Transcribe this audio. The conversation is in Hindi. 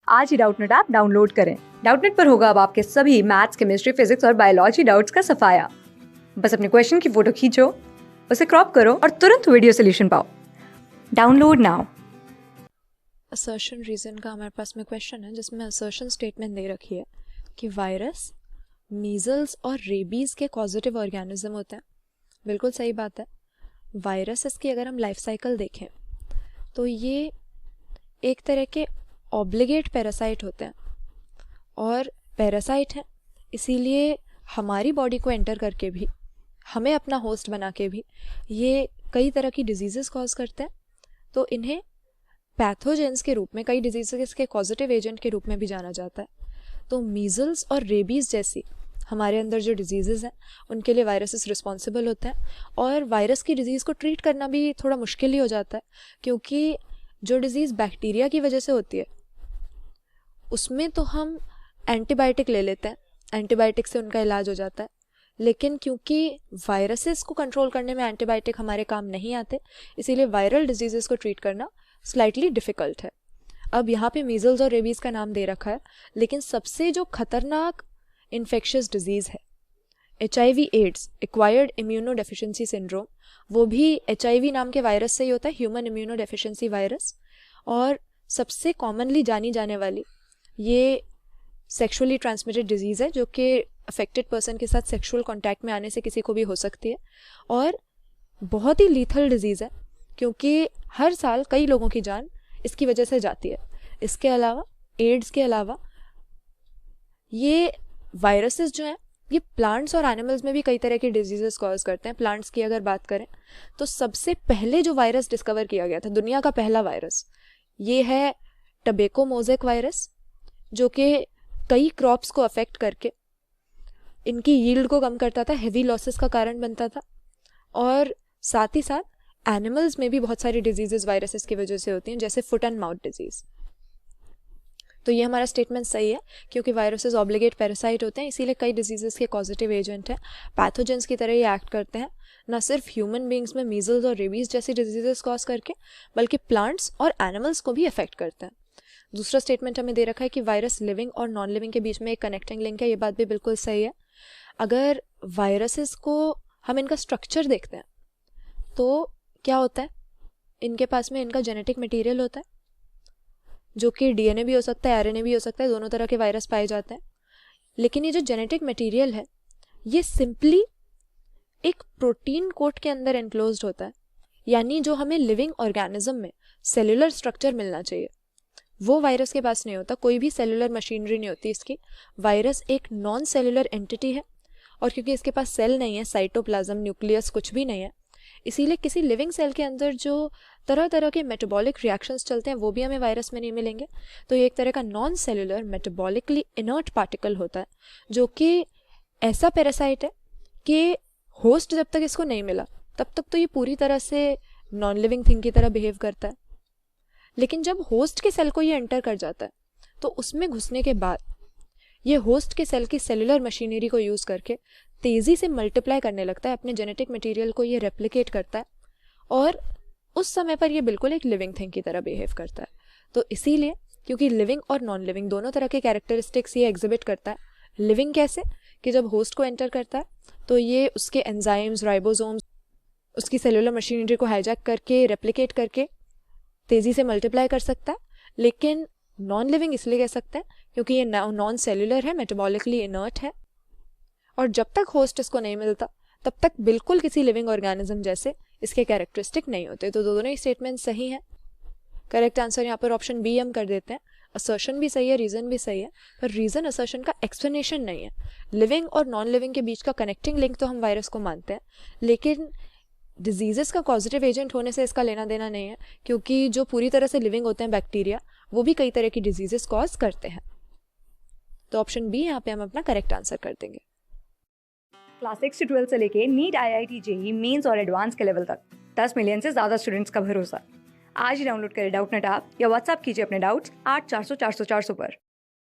आज ही डाउटनेट ऐप डाउनलोड करें। डाउटनेट पर होगा अब आपके सभी मैथ्स, केमिस्ट्री, फिजिक्स और बायोलॉजी डाउट्स का सफाया। बस अपने क्वेश्चन की फोटो खींचो, उसे क्रॉप करो और तुरंत वीडियो सोल्यूशन पाओ। Download now. असर्शन रीजन का हमारे पास में क्वेश्चन है जिसमें असर्शन स्टेटमेंट दे रखी है कि वायरस, मीजल्स और रेबीज के कॉजेटिव ऑर्गेनिज्म होते हैं। बिल्कुल सही बात है। वायरसेस की अगर हम लाइफ साइकिल देखें तो ये एक तरह के ऑब्लिगेट पैरासाइट होते हैं और पैरासाइट हैं, इसीलिए हमारी बॉडी को एंटर करके भी, हमें अपना होस्ट बना के भी ये कई तरह की डिजीज़ेस कॉज करते हैं। तो इन्हें पैथोजेंस के रूप में, कई डिजीज़ेस के कॉजेटिव एजेंट के रूप में भी जाना जाता है। तो मीजल्स और रेबीज़ जैसी हमारे अंदर जो डिजीज़ेज़ हैं उनके लिए वायरसेस रिस्पॉन्सिबल होते हैं। और वायरस की डिज़ीज़ को ट्रीट करना भी थोड़ा मुश्किल ही हो जाता है, क्योंकि जो डिज़ीज़ बैक्टीरिया की वजह से होती है उसमें तो हम एंटीबायोटिक ले लेते हैं, एंटीबायोटिक से उनका इलाज हो जाता है। लेकिन क्योंकि वायरसेस को कंट्रोल करने में एंटीबायोटिक हमारे काम नहीं आते, इसीलिए वायरल डिजीज़ेस को ट्रीट करना स्लाइटली डिफ़िकल्ट है। अब यहाँ पे मीजल्स और रेबीज़ का नाम दे रखा है, लेकिन सबसे जो खतरनाक इन्फेक्शियस डिजीज़ है HIV AIDS, acquired immunodeficiency syndrome, वो भी HIV नाम के वायरस से ही होता है, ह्यूमन इम्यूनो डेफिशिएंसी वायरस। और सबसे कॉमनली जानी जाने वाली ये सेक्सुअली ट्रांसमिटेड डिजीज़ है, जो कि अफेक्टेड पर्सन के साथ सेक्सुअल कांटेक्ट में आने से किसी को भी हो सकती है और बहुत ही लीथल डिजीज़ है, क्योंकि हर साल कई लोगों की जान इसकी वजह से जाती है। इसके अलावा, एड्स के अलावा, ये वायरसेस जो हैं ये प्लांट्स और एनिमल्स में भी कई तरह की डिजीजेस कॉज करते हैं। प्लांट्स की अगर बात करें तो सबसे पहले जो वायरस डिस्कवर किया गया था, दुनिया का पहला वायरस, ये है टबेको मोज़ेक वायरस, जो कि कई क्रॉप्स को अफेक्ट करके इनकी यील्ड को कम करता था, हेवी लॉसेस का कारण बनता था। और साथ ही साथ एनिमल्स में भी बहुत सारी डिजीजेस वायरसेस की वजह से होती हैं, जैसे फुट एंड माउथ डिजीज़। तो ये हमारा स्टेटमेंट सही है, क्योंकि वायरसेस ऑब्लिगेट पैरासाइट होते हैं, इसीलिए कई डिजीजेस के पॉजिटिव एजेंट हैं, पैथोजेंस की तरह ये एक्ट करते हैं, न सिर्फ ह्यूमन बींग्स में मीजल्स और रेबीज जैसी डिजीजेस कॉज करके, बल्कि प्लांट्स और एनिमल्स को भी अफेक्ट करते हैं। दूसरा स्टेटमेंट हमें दे रखा है कि वायरस लिविंग और नॉन लिविंग के बीच में एक कनेक्टिंग लिंक है। ये बात भी बिल्कुल सही है। अगर वायरसेस को हम इनका स्ट्रक्चर देखते हैं तो क्या होता है, इनके पास में इनका जेनेटिक मटेरियल होता है, जो कि DNA भी हो सकता है, RNA भी हो सकता है, दोनों तरह के वायरस पाए जाते हैं। लेकिन ये जो जेनेटिक मटेरियल है ये सिंपली एक प्रोटीन कोट के अंदर एनक्लोज्ड होता है, यानी जो हमें लिविंग ऑर्गेनिज्म में सेलुलर स्ट्रक्चर मिलना चाहिए वो वायरस के पास नहीं होता। कोई भी सेलुलर मशीनरी नहीं होती इसकी। वायरस एक नॉन सेलुलर एंटिटी है, और क्योंकि इसके पास सेल नहीं है, साइटोप्लाज्म, न्यूक्लियस कुछ भी नहीं है, इसीलिए किसी लिविंग सेल के अंदर जो तरह तरह के मेटाबॉलिक रिएक्शंस चलते हैं वो भी हमें वायरस में नहीं मिलेंगे। तो ये एक तरह का non cellular metabolically inert particle होता है, जो कि ऐसा पैरासाइट है कि होस्ट जब तक इसको नहीं मिला तब तक तो ये पूरी तरह से नॉन लिविंग थिंग की तरह बिहेव करता है। लेकिन जब होस्ट के सेल को ये एंटर कर जाता है तो उसमें घुसने के बाद ये होस्ट के सेल की सेलुलर मशीनरी को यूज़ करके तेज़ी से मल्टीप्लाई करने लगता है, अपने जेनेटिक मटेरियल को ये रेप्लिकेट करता है, और उस समय पर ये बिल्कुल एक लिविंग थिंग की तरह बिहेव करता है। तो इसीलिए, क्योंकि लिविंग और नॉन लिविंग दोनों तरह के कैरेक्टरिस्टिक्स ये एग्जिबिट करता है। लिविंग कैसे, कि जब होस्ट को एंटर करता है तो ये उसके एंजाइम्स, राइबोसोम्स, उसकी सेलुलर मशीनरी को हाईजैक करके, रेप्लिकेट करके तेज़ी से मल्टीप्लाई कर सकता है। लेकिन नॉन लिविंग इसलिए कह सकते हैं क्योंकि ये नॉन सेलुलर है, मेटाबॉलिकली इनर्ट है, और जब तक होस्ट इसको नहीं मिलता तब तक बिल्कुल किसी लिविंग ऑर्गेनिज्म जैसे इसके कैरेक्टरिस्टिक नहीं होते। तो दोनों ही स्टेटमेंट सही हैं। करेक्ट आंसर यहाँ पर ऑप्शन बी हम कर देते हैं। असर्शन भी सही है, रीज़न भी सही है, पर रीज़न असर्शन का एक्सप्लेनेशन नहीं है। लिविंग और नॉन लिविंग के बीच का कनेक्टिंग लिंक तो हम वायरस को मानते हैं, लेकिन डिजीज़ेस का पॉजिटिव एजेंट होने से इसका लेना देना नहीं है, क्योंकि जो पूरी तरह से लिविंग होते हैं बैक्टीरिया, वो भी कई तरह की डिजीज़ेस कॉज करते हैं। तो ऑप्शन बी यहाँ पे हम अपना करेक्ट आंसर कर देंगे। क्लास 6 से 12 से लेके नीट, IIT, JEE मेंस और एडवांस के लेवल तक 10 मिलियन से ज़्यादा स्टूडेंट्स का भरोसा। आज ही डाउनलोड करें डाउटनेट ऐप या व्हाट्सएप कीजिए अपने डाउट्स 8400 400 400 पर।